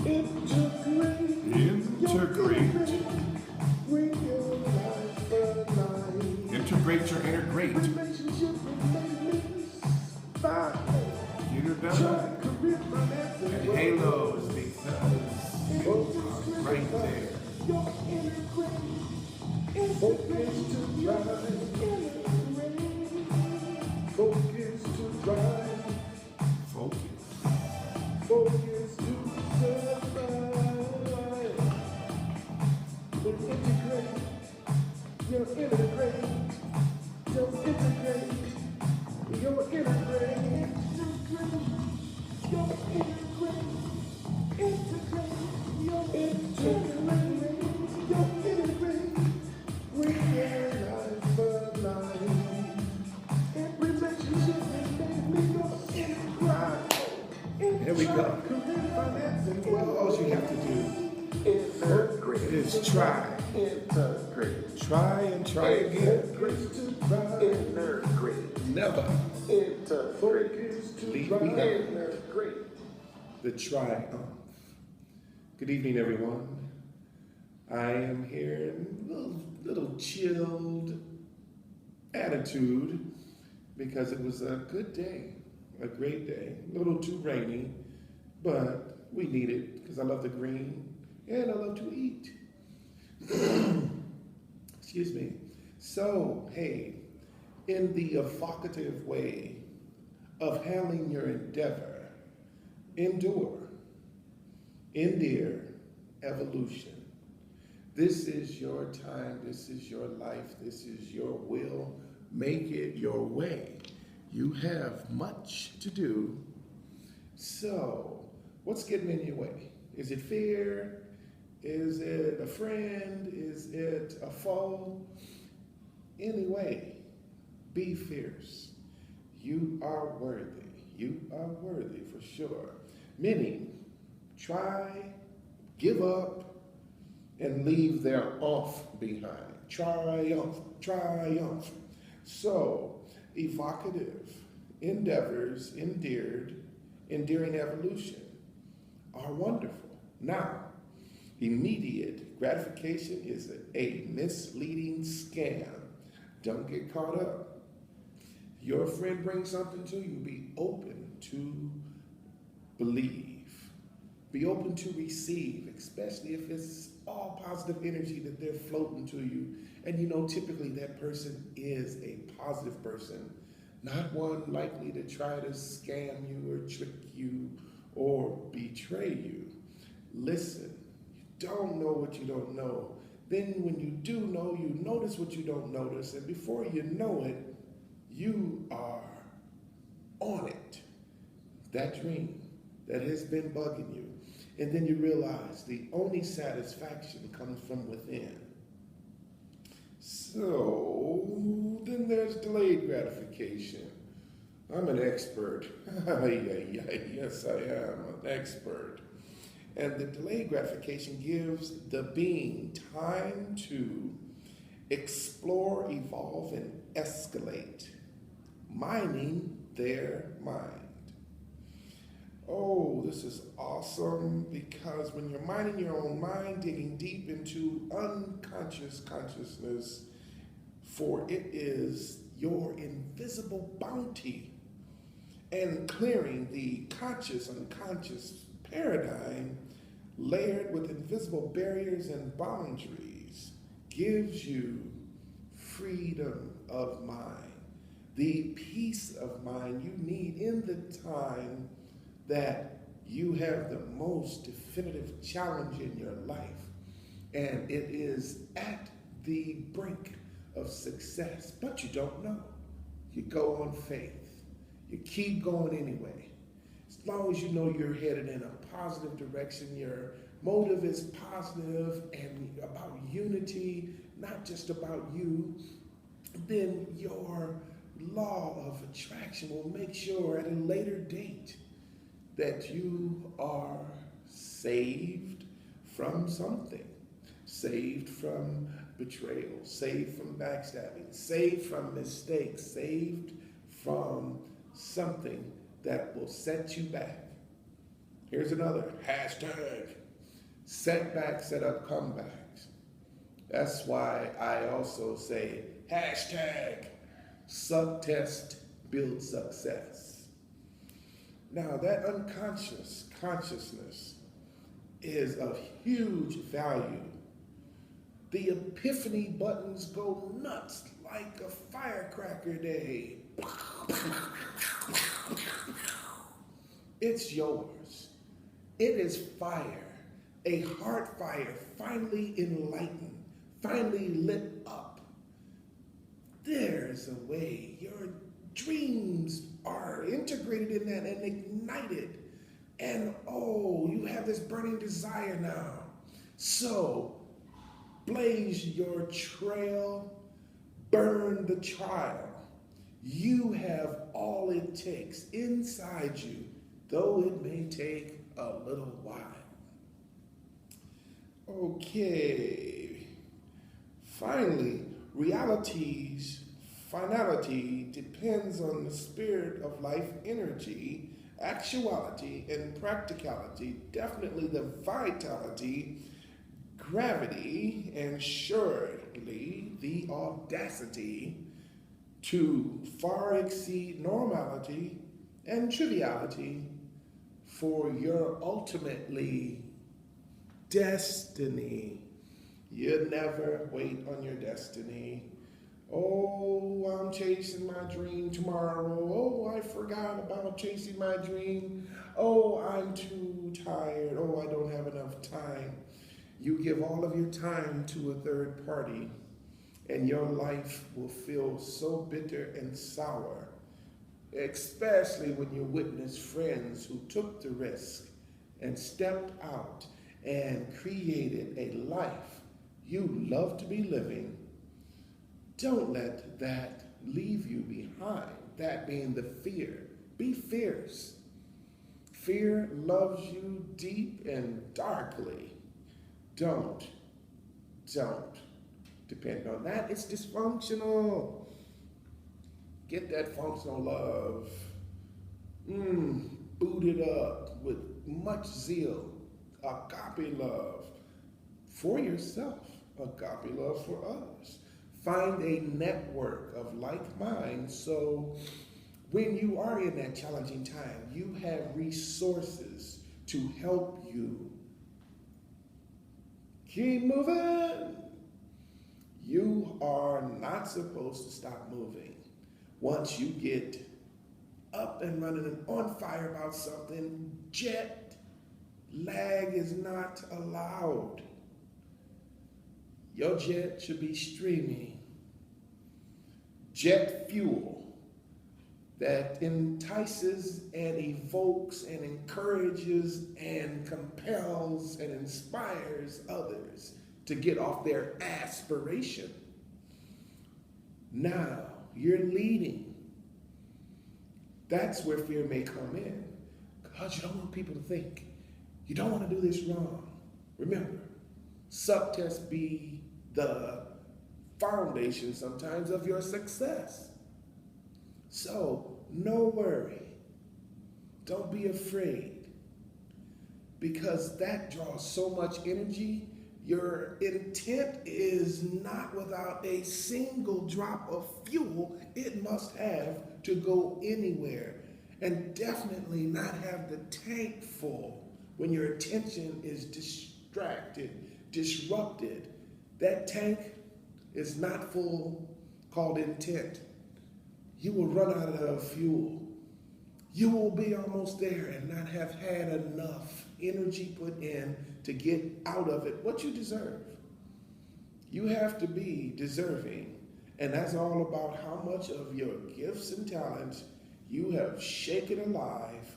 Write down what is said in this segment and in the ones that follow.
InnerGreat. Integrate your inner great. Universal and halos because you are right there. Focus to drive. Focus to survive. Integrate your inner great. Just integrate your inner great. Your inner great. Integrate your inner great. Realize the life. Relationship and family, your inner grind. Here we go. All you have to do is try. Integrate. Try and try again. InnerGreat. Never Integrate. leave behind InnerGreat. the triumph. Good evening, everyone. I am here in a little chilled attitude because it was a good day, a great day. A little too rainy, but we need it because I love the green and I love to eat. Excuse me. So, hey, in the evocative way of handling your endeavor, endure, endear, evolution. This is your time, this is your life, this is your will. Make it your way. You have much to do. So, what's getting in your way? Is it fear? Is it a friend? Is it a foe? Anyway, be fierce. You are worthy. You are worthy for sure. Many try, give up, and leave their off behind. Triumph, triumph. So, evocative endeavors, endearing evolution are wonderful. Now, immediate gratification is a misleading scam. Don't get caught up. Your friend brings something to you, be open to believe. Be open to receive, especially if it's all positive energy that they're floating to you. And you know, typically that person is a positive person, not one likely to try to scam you or trick you or betray you. Listen, you don't know what you don't know. Then when you do know, you notice what you don't notice. And before you know it, you are on it. That dream that has been bugging you. And then you realize the only satisfaction comes from within. So then there's delayed gratification. I'm an expert. Yes, I am an expert. And the delayed gratification gives the being time to explore, evolve, and escalate, mining their mind. Oh, this is awesome, because when you're mining your own mind, digging deep into unconscious consciousness, for it is your invisible bounty, and clearing the conscious unconscious paradigm layered with invisible barriers and boundaries gives you freedom of mind, the peace of mind you need in the time that you have the most definitive challenge in your life, and it is at the brink of success, but you don't know. You go on faith. You keep going anyway. As long as you know you're headed in a positive direction, your motive is positive and about unity, not just about you, then your law of attraction will make sure at a later date that you are saved from something, saved from betrayal, saved from backstabbing, saved from mistakes, saved from something that will set you back. Here's another hashtag. Setback, set up, comebacks. That's why I also say hashtag suck test, build success. Now that unconscious consciousness is of huge value. The epiphany buttons go nuts like a firecracker day. It's yours. It is fire, a heart fire, finally enlightened, finally lit up. There's a way your dreams are integrated in that and ignited. And oh, you have this burning desire now. So, blaze your trail, burn the trial. You have all it takes inside you, though it may take a little while. Okay. Finally, reality's finality depends on the spirit of life energy, actuality, and practicality, definitely the vitality, gravity, and surely the audacity to far exceed normality and triviality for your ultimately destiny. You never wait on your destiny. Oh, I'm chasing my dream tomorrow. Oh, I forgot about chasing my dream. Oh, I'm too tired. Oh, I don't have enough time. You give all of your time to a third party, and your life will feel so bitter and sour, especially when you witness friends who took the risk and stepped out and created a life you love to be living. Don't let that leave you behind, that being the fear. Be fierce. Fear loves you deep and darkly. Don't depend on that. It's dysfunctional. Get that functional love. Boot it up with much zeal. Agape love for yourself. Agape love for others. Find a network of like minds so when you are in that challenging time, you have resources to help you keep moving. You are not supposed to stop moving. Once you get up and running and on fire about something, jet lag is not allowed. Your jet should be streaming. Jet fuel that entices and evokes and encourages and compels and inspires others to get off their aspiration. Now you're leading. That's where fear may come in, because you don't want people to think. You don't want to do this wrong. Remember, subtests be the foundation sometimes of your success. So, no worry. Don't be afraid, because that draws so much energy. Your intent is not without a single drop of fuel it must have to go anywhere, and definitely not have the tank full when your attention is distracted, disrupted. That tank is not full, called intent. You will run out of fuel. You will be almost there and not have had enough energy put in to get out of it what you deserve. You have to be deserving, and that's all about how much of your gifts and talents you have shaken alive.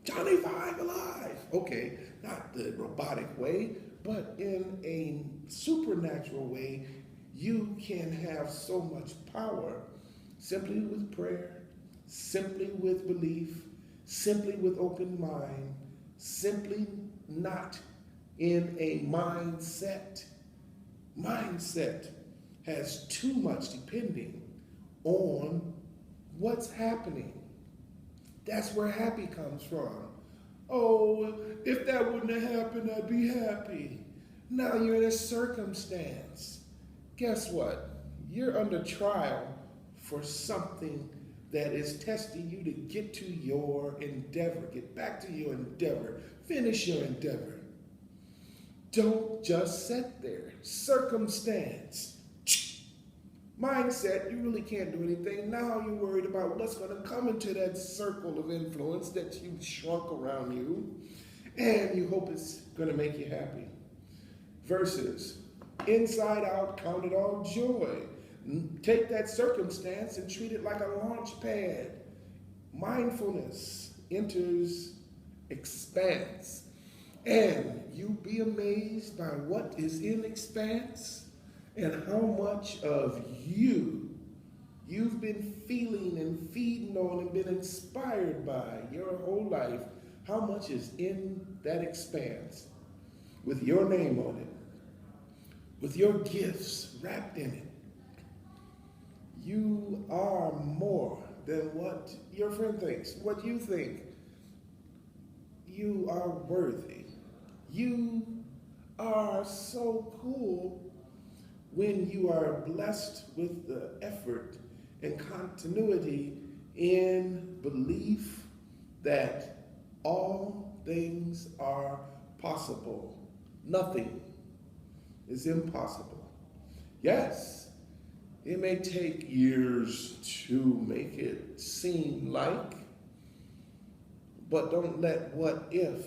Johnny Five alive. Okay, not the robotic way, but in a supernatural way. You can have so much power simply with prayer, simply with belief, simply with open mind, simply not in a mindset. Mindset has too much depending on what's happening. That's where happy comes from. Oh, if that wouldn't have happened, I'd be happy. Now you're in a circumstance. Guess what? You're under trial for something that is testing you to get to your endeavor. Get back to your endeavor. Finish your endeavor. Don't just sit there. Circumstance. Mindset, you really can't do anything. Now you're worried about what's going to come into that circle of influence that you've shrunk around you, and you hope it's going to make you happy. Versus, inside out, count it all joy. Take that circumstance and treat it like a launch pad. Mindfulness enters expanse. And you be amazed by what is in expanse and how much of you've been feeling and feeding on and been inspired by your whole life. How much is in that expanse with your name on it, with your gifts wrapped in it. You are more than what your friend thinks, what you think. You are worthy. You are so cool when you are blessed with the effort and continuity in belief that all things are possible. Nothing is impossible. Yes, it may take years to make it seem like, but don't let what if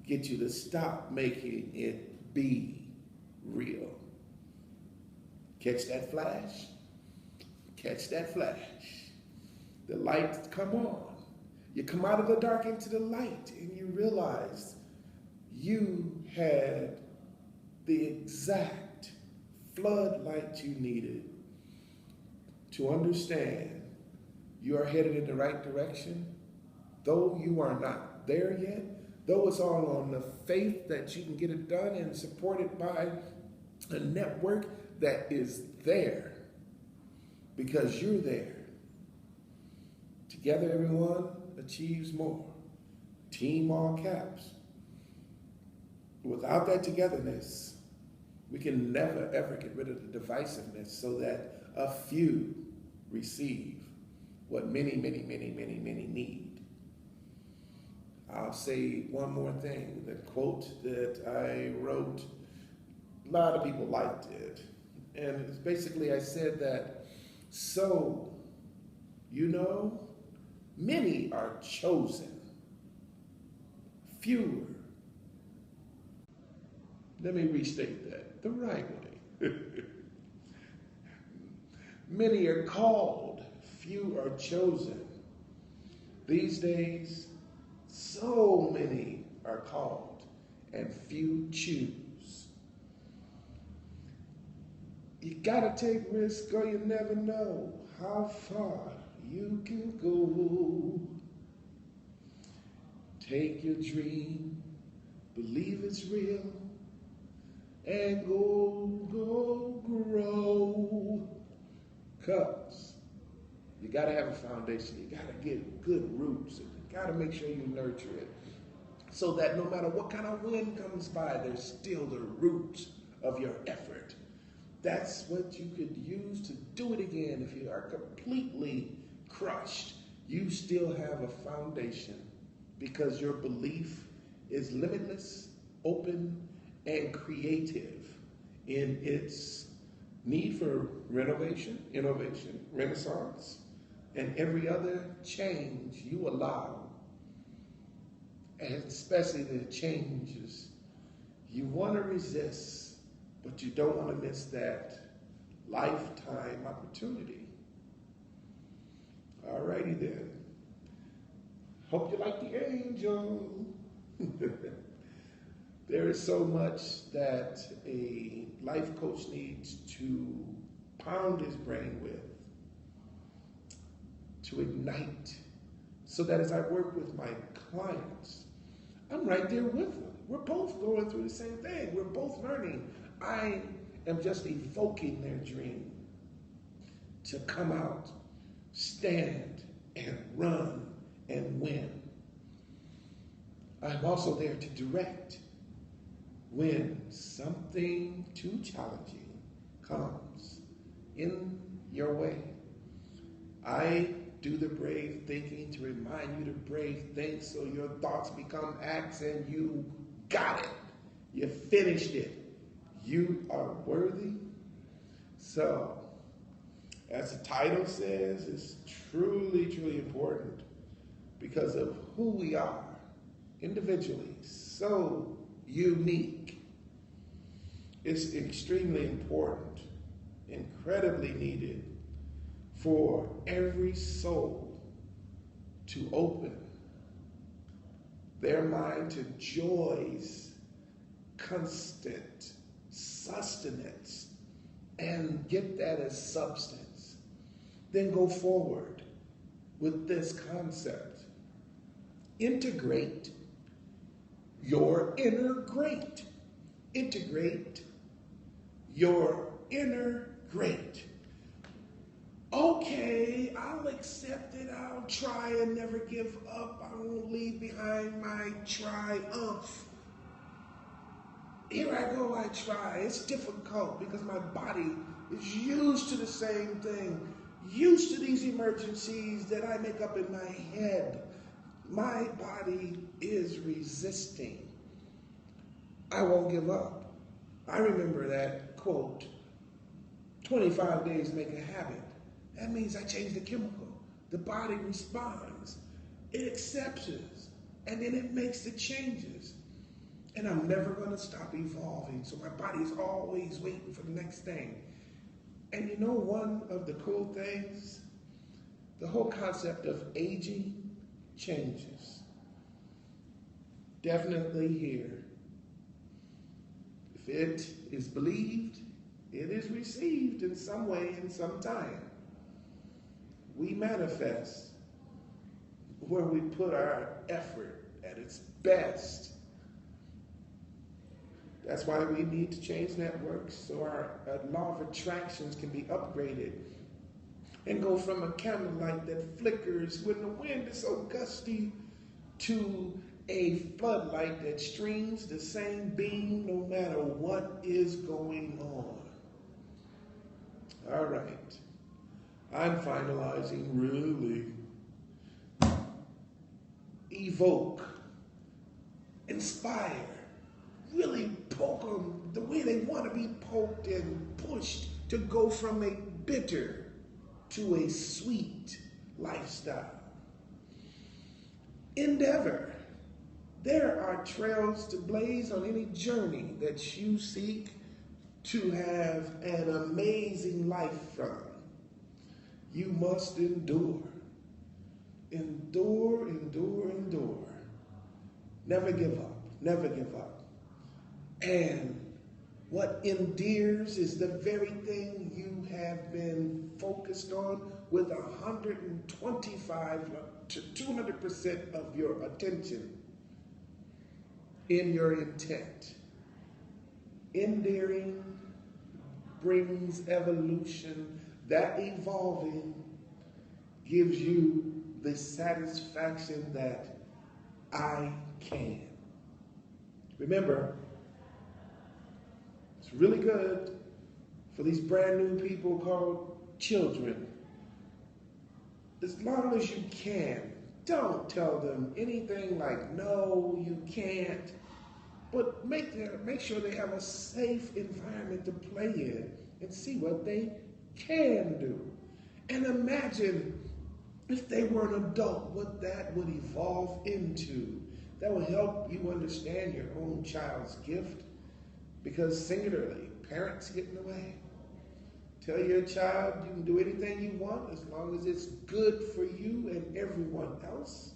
get you to stop making it be real. Catch that flash? Catch that flash. The light come on. You come out of the dark into the light and you realize you had the exact floodlight you needed to understand you are headed in the right direction. Though you are not there yet, though it's all on the faith that you can get it done and supported by a network that is there because you're there. Together, everyone achieves more. Team all caps. Without that togetherness, we can never, ever get rid of the divisiveness so that a few receive what many, many, many, many, many need. I'll say one more thing. The quote that I wrote, a lot of people liked it. And it's basically I said that, so, you know, many are chosen, fewer. Let me restate that the right way. Many are called, few are chosen. These days, so many are called and few choose. You gotta take risks or you never know how far you can go. Take your dream, believe it's real, and go grow. 'Cause you gotta have a foundation, you gotta get good roots, and you gotta make sure you nurture it so that no matter what kind of wind comes by, there's still the root of your effort. That's what you could use to do it again. If you are completely crushed, you still have a foundation because your belief is limitless, open, and creative in its need for renovation, innovation, renaissance, and every other change you allow, and especially the changes you want to resist, but you don't want to miss that lifetime opportunity. Alrighty then. Hope you like the angel. There is so much that a life coach needs to pound his brain with, to ignite, so that as I work with my clients, I'm right there with them. We're both going through the same thing. We're both learning. I am just evoking their dream to come out, stand, and run and win. I'm also there to direct when something too challenging comes in your way. I do the brave thinking to remind you to brave think so your thoughts become acts and you got it. You finished it. You are worthy. So, as the title says, it's truly, truly important because of who we are individually. So unique. It's extremely important, incredibly needed for every soul to open their mind to joy's constant sustenance and get that as substance. Then go forward with this concept. Integrate your inner great. Integrate your inner great. Okay, I'll accept it. I'll try and never give up. I won't leave behind my triumph. Here I go, I try. It's difficult because my body is used to the same thing, used to these emergencies that I make up in my head. My body is resisting. I won't give up. I remember that quote, 25 days make a habit. That means I change the chemical. The body responds. It accepts it. And then it makes the changes. And I'm never going to stop evolving. So my body is always waiting for the next thing. And you know one of the cool things? The whole concept of aging changes. Definitely here. If it is believed, it is received in some way, in some time. We manifest where we put our effort at its best. That's why we need to change networks so our law of attractions can be upgraded and go from a candlelight that flickers when the wind is so gusty to a floodlight that streams the same beam no matter what is going on. All right. I'm finalizing really. Evoke, inspire, really poke them the way they want to be poked and pushed to go from a bitter to a sweet lifestyle. Endeavor. There are trails to blaze on any journey that you seek to have an amazing life from. You must endure. Endure, endure, endure. Never give up. Never give up. And what endears is the very thing you have been focused on with 125 to 200% of your attention in your intent. Endearing brings evolution. That evolving gives you the satisfaction that I can. Remember, it's really good for these brand new people called children. As long as you can, don't tell them anything like, no, you can't. But make sure they have a safe environment to play in and see what they can do. And imagine if they were an adult, what that would evolve into. That will help you understand your own child's gift, because singularly, parents get in the way. Tell your child you can do anything you want as long as it's good for you and everyone else.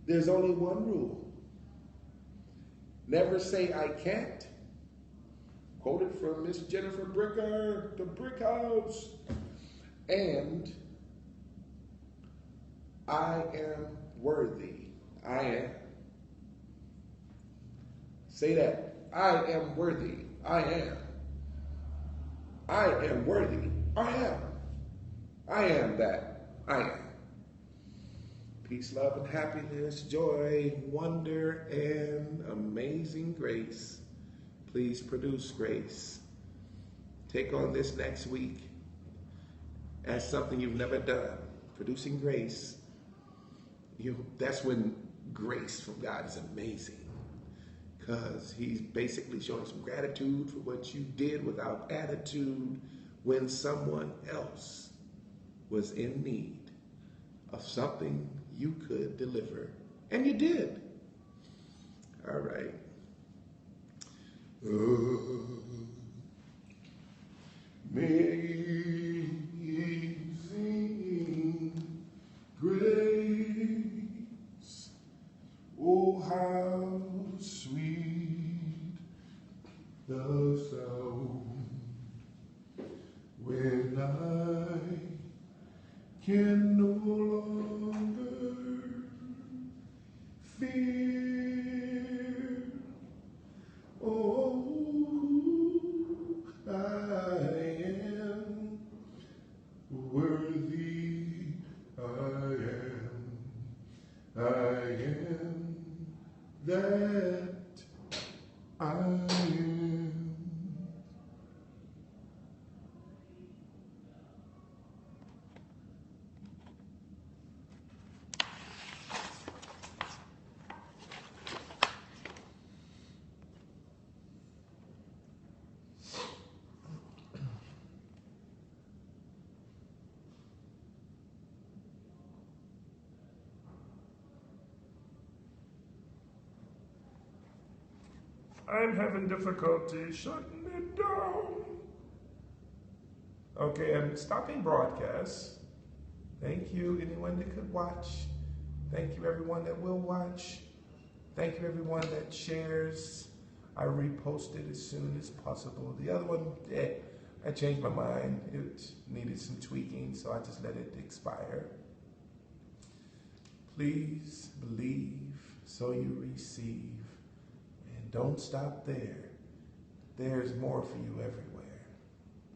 There's only one rule. Never say I can't. Quoted from Miss Jennifer Bricker, The Brick House. And I am worthy. I am. Say that. I am worthy. I am. I am worthy. I am. I am that. I am. Peace, love, and happiness, joy, wonder, and amazing grace. Please produce grace. Take on this next week as something you've never done. Producing grace. That's when grace from God is amazing. Because he's basically showing some gratitude for what you did without attitude when someone else was in need of something you could deliver. And you did. All right. Amazing grace, oh how sweet the sound when I can no longer fear. Oh, I am worthy. I am that I am. I'm having difficulty shutting it down. Okay, I'm stopping broadcast. Thank you, anyone that could watch. Thank you, everyone that will watch. Thank you, everyone that shares. I repost it as soon as possible. The other one, I changed my mind. It needed some tweaking, so I just let it expire. Please believe so you receive. And don't stop there. There's more for you everywhere.